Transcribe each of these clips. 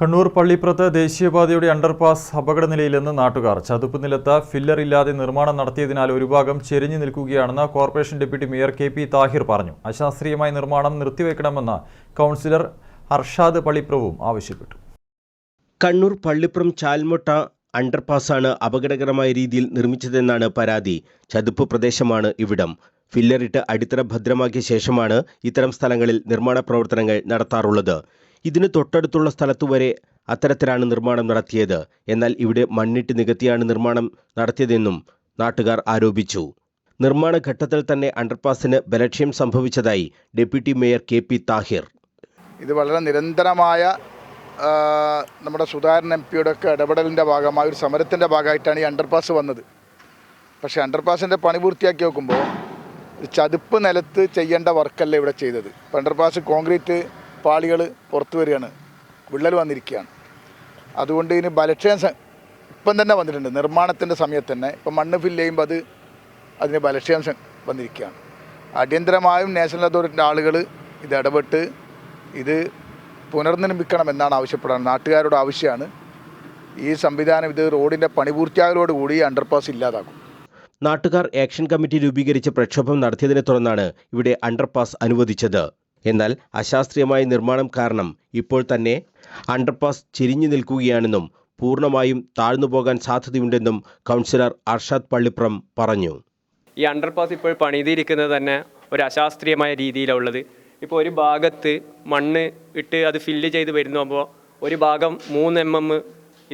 Kannur പള്ളിപ്പുറത്ത് ദേശീയപാതയുടെ underpass അപകടനിലയിലെന്ന് നാട്ടുകാർ. ചതുപ്പ് നിലത്ത് ഫില്ലർ ഇല്ലാതെ നിർമ്മാണം നടത്തിയതിനാൽ ഒരു ഭാഗം ചെരിഞ്ഞു നിൽക്കുകയാണെന്ന് corporation deputy mayor KP Thahir പറഞ്ഞു. അശാസ്ത്രീയമായ നിർമ്മാണം നിർത്തിവെക്കണമെന്ന് കൗൺസിലർ അർഷാദ് പള്ളിപ്പുറവും ആവശ്യപ്പെട്ടു. കണ്ണൂർ പള്ളിപ്പുറം ചാൽമൊട്ട അണ്ടർപാസാണ് അപകടകരമായ രീതിയിൽ നിർമ്മിച്ചതെന്നാണ് പരാതി. ചതുപ്പ് പ്രദേശമാണ് ഇവിടം. ഫില്ലറിട്ട് അടിത്തറ ഭദ്രമാക്കിയ ശേഷമാണ് ഇത്തരം സ്ഥലങ്ങളിൽ നിർമ്മാണ പ്രവർത്തനങ്ങൾ നടത്താറുള്ളത്. ഇതിന് തൊട്ടടുത്തുള്ള സ്ഥലത്തുവരെ അത്തരത്തിലാണ് നിർമ്മാണം നടത്തിയത്. എന്നാൽ ഇവിടെ മണ്ണിട്ട് നികത്തിയാണ് നിർമ്മാണം നടത്തിയതെന്നും നാട്ടുകാർ ആരോപിച്ചു. നിർമ്മാണ ഘട്ടത്തിൽ തന്നെ അണ്ടർപാസിന് ബലക്ഷയം സംഭവിച്ചതായി ഡെപ്യൂട്ടി മേയർ KP താഹിർ. ഇത് വളരെ നിരന്തരമായ നമ്മുടെ സുധാകരൻ MP-യുടെ ഒക്കെ ഇടപെടലിൻ്റെ ഭാഗമായ ഒരു സമരത്തിൻ്റെ ഭാഗമായിട്ടാണ് ഈ അണ്ടർപാസ് വന്നത്. പക്ഷേ അണ്ടർപാസിൻ്റെ പണി പൂർത്തിയാക്കി നോക്കുമ്പോൾ ചതുപ്പ് നിലത്ത് ചെയ്യേണ്ട വർക്കല്ല ഇവിടെ ചെയ്തത്. അണ്ടർപാസ് കോൺക്രീറ്റ് പാളികൾ പുറത്തു വരികയാണ്, വിള്ളൽ വന്നിരിക്കുകയാണ്. അതുകൊണ്ട് ഇതിന് ബലക്ഷയം ഇപ്പം തന്നെ വന്നിട്ടുണ്ട്. നിർമ്മാണത്തിൻ്റെ സമയത്ത് തന്നെ ഇപ്പം മണ്ണ് ഫില്ല് ചെയ്യുമ്പോൾ അതിന് ബലക്ഷയം വന്നിരിക്കുകയാണ്. അടിയന്തരമായും നാഷണൽ അതോറിറ്റിൻ്റെ ആളുകൾ ഇത് ഇടപെട്ട് ഇത് പുനർനിർമ്മിക്കണമെന്നാണ് ആവശ്യപ്പെടുന്നത്. നാട്ടുകാരുടെ ആവശ്യമാണ്. ഈ സംവിധാനം ഇത് റോഡിൻ്റെ പണി പൂർത്തിയാകലോടുകൂടി അണ്ടർപാസ് ഇല്ലാതാക്കും. നാട്ടുകാർ ആക്ഷൻ കമ്മിറ്റി രൂപീകരിച്ച് പ്രക്ഷോഭം നടത്തിയതിനെ തുടർന്നാണ് ഇവിടെ അണ്ടർപാസ് അനുവദിച്ചത്. എന്നാൽ അശാസ്ത്രീയമായ നിർമ്മാണം കാരണം ഇപ്പോൾ തന്നെ അണ്ടർപാസ് ചെരിഞ്ഞു നിൽക്കുകയാണെന്നും പൂർണ്ണമായും താഴ്ന്നുപോകാൻ സാധ്യതയുണ്ടെന്നും കൗൺസിലർ അർഷാദ് പള്ളിപ്പുറം പറഞ്ഞു. ഈ അണ്ടർപാസ് ഇപ്പോൾ പണിതിരിക്കുന്നത് തന്നെ ഒരു അശാസ്ത്രീയമായ രീതിയിലുള്ളത്. ഇപ്പോൾ ഒരു ഭാഗത്ത് മണ്ണ് ഇട്ട് അത് ഫില്ല് ചെയ്ത് വരുമ്പോൾ ഒരു ഭാഗം 3 mm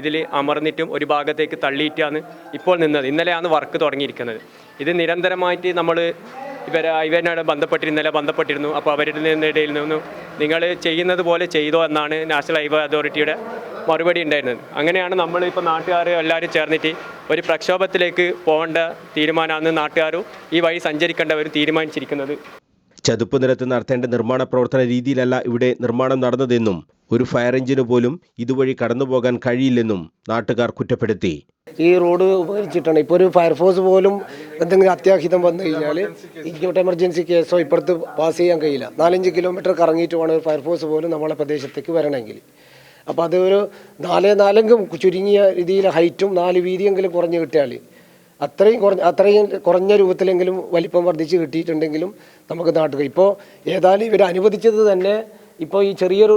ഇതിൽ അമർന്നിട്ടും ഒരു ഭാഗത്തേക്ക് തള്ളിയിട്ടാണ് ഇപ്പോൾ നിന്നത്. ഇന്നലെയാണ് വർക്ക് തുടങ്ങിയിരിക്കുന്നത്. ഇത് നിരന്തരമായിട്ട് നമ്മൾ ഇവരോട് ബന്ധപ്പെട്ടിരുന്നു. അപ്പോൾ അവരുടെ ഇടയിൽ നിന്നും നിങ്ങൾ ചെയ്യുന്നത് പോലെ ചെയ്തോ എന്നാണ് നാഷണൽ ഹൈവേ അതോറിറ്റിയുടെ മറുപടി ഉണ്ടായിരുന്നത്. അങ്ങനെയാണ് നമ്മൾ ഇപ്പോൾ നാട്ടുകാർ എല്ലാവരും ചേർന്നിട്ട് ഒരു പ്രക്ഷോഭത്തിലേക്ക് പോകേണ്ട തീരുമാനമാണ് നാട്ടുകാരും ഈ വഴി സഞ്ചരിക്കേണ്ടവരും തീരുമാനിച്ചിരിക്കുന്നത്. ചതുപ്പ് നിലത്ത് നടത്തേണ്ട നിർമ്മാണ പ്രവർത്തന രീതിയിലല്ല ഇവിടെ നിർമ്മാണം നടന്നതെന്നും ഒരു ഫയർ എഞ്ചിന് പോലും ഇതുവഴി കടന്നുപോകാൻ കഴിയില്ലെന്നും നാട്ടുകാർ കുറ്റപ്പെടുത്തി. ഈ റോഡ് ഉപകരിച്ചിട്ടാണ് ഇപ്പോൾ ഒരു ഫയർഫോഴ്സ് പോലും എന്തെങ്കിലും അത്യാഹിതം വന്നു കഴിഞ്ഞാൽ ഇങ്ങോട്ട് എമർജൻസി കേസോ ഇപ്പുറത്ത് പാസ് ചെയ്യാൻ കഴിയില്ല. 4-5 കിലോമീറ്റർ കറങ്ങിയിട്ട് വേണം ഒരു ഫയർഫോഴ്സ് പോലും നമ്മളെ പ്രദേശത്തേക്ക് വരണമെങ്കിൽ. അപ്പോൾ അത് ഒരു 4 ചുരുങ്ങിയ രീതിയിൽ ഹൈറ്റും 4 വീതിയെങ്കിലും കുറഞ്ഞ് കിട്ടിയാൽ അത്രയും കുറഞ്ഞ രൂപത്തിലെങ്കിലും വലിപ്പം വർദ്ധിച്ച് കിട്ടിയിട്ടുണ്ടെങ്കിലും നമുക്ക് നാട്ടുക. ഇപ്പോൾ ഏതായാലും ഇവർ അനുവദിച്ചത് തന്നെ ഇപ്പോൾ ഈ ചെറിയൊരു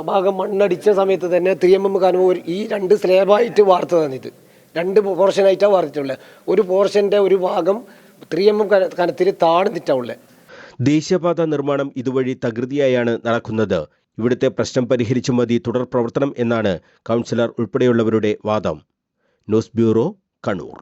ഭാഗം മണ്ണടിച്ച സമയത്ത് തന്നെ 3 mm കനവും ഈ 2 സ്ലാബായിട്ട് വാർത്തതാണ്. ഇത് 2 പോർഷനായിട്ടാണ് വാർത്തിട്ടുള്ളത്. ഒരു പോർഷൻ്റെ ഒരു ഭാഗം 3 mm കനത്തിൽ താഴ്ന്നിട്ടുള്ളത്. ദേശീയപാത നിർമ്മാണം ഇതുവഴി തകൃതിയായാണ് നടക്കുന്നത്. ഇവിടുത്തെ പ്രശ്നം പരിഹരിച്ചു മതി തുടർ പ്രവർത്തനം എന്നാണ് കൗൺസിലർ ഉൾപ്പെടെയുള്ളവരുടെ വാദം. News bureau, Kannur.